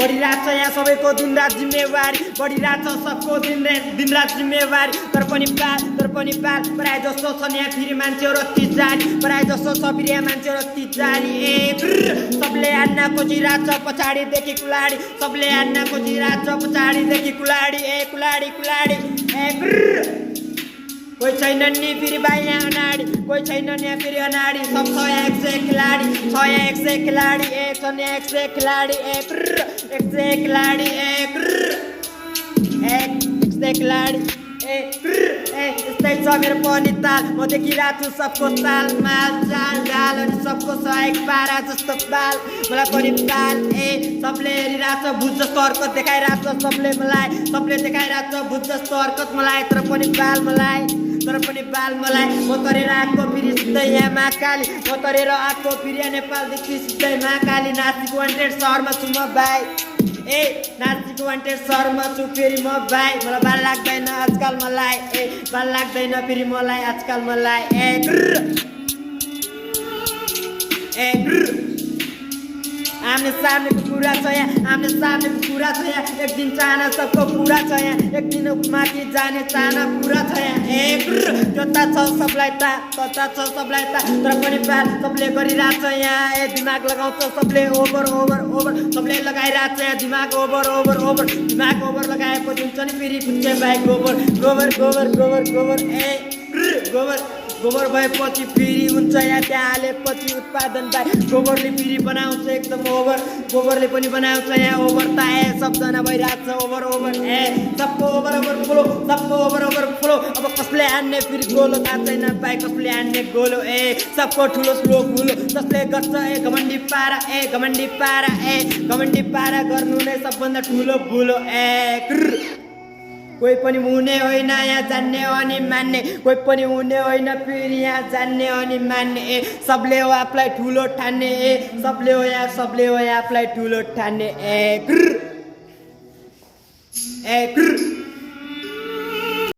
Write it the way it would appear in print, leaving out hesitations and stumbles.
बढिरहेको छ यहाँ सबैको दिनरात जिम्मेवारी बढिरहेको छ सबको दिनरात जिम्मेवारी तर पनि पाल प्राय जस्तो छ यहाँ फेरि मान्छेहरू अति जारी प्राय जस्तो छ फेरि यहाँ मान्छेहरू अति जारी सबले हान्न खोजिरहेको छ पछाडिदेखि कुलाडी सबले हान्न खोजिरहेको छ पछाडिदेखि कुलाडी कुलाडी कोही छैन नि फेरि भाइ यहाँ अनाडी कोही छैन यहाँ फेरि अनाडी सब छ यहाँ 100 खेलाडी छ यहाँ 100 खेलाडी छ यहाँ 100 खेलाडी 100 खेलाडी 100 खेलाडी यस्तै छ मेरो पनि ताल म देखिरहेको छु सबको ताल माल चाल ढाल अनि सबको सहयोग पारा जस्तो बाल मलाई पनि ताल सबले हेरिरहेको छ भुज जस्तो हरकत देखाइरहेको छ सबले देखाइरहेको छ भुज जस्तो हरकत मलाई तर पनि बाल मलाई म तरेर आएको फेरि सिधै यहाँ महाकाली म तरेर आएको फेरि यहाँ नेपालदेखि सिधै महाकाली नासिक वान्टेड सहरमा छु म भाइ नासिक वान्टेड सहरमा छु फेरि म भाइ मलाई बाल लाग्दैन आजकल मलाई बाल लाग्दैन फेरि मलाई आजकल मलाई आम्ने सामनेको कुरा छ यहाँ आम्ने सामनेको कुरा छ यहाँ एक दिन चाहना सबको पूरा छ यहाँ एक दिन माथि जाने चाहना पूरा छ यहाँ जता छ सबलाई तता छ सबलाई तर पनि पार सबले गरिरहेको छ यहाँ दिमाग लगाउँछ सबले ओभर सबले लगाइरहेको छ यहाँ दिमाग ओभर दिमाग ओभर लगाएपछि हुन्छ नि फेरि कुच्चे बाइक गोबर भएपछि फेरि हुन्छ यहाँ त्यहाँ हालेपछि उत्पादन पाए गोबरले फेरि बनाउँछ एकदम गोबरले पनि बनाउँछ यहाँ ओभर त सबजना भइरहेको छ ओभर सबको ओभर फ्लो अब कसले हान्ने फेरि गोलो थाहा छैन भाइ कसले हान्ने गोलो सबको ठुलो गोलो जसले गर्छ घमण्डी पारा गर्नु नै सबभन्दा ठुलो भुलो कोही पनि हुने होइन यहाँ जान्ने अनि मान्ने कोही पनि हुने होइन फेरि यहाँ जान्ने अनि मान्ने सबले हो आफूलाई ठुलो ठान्ने सबले हो आफूलाई ठुलो ठान्ने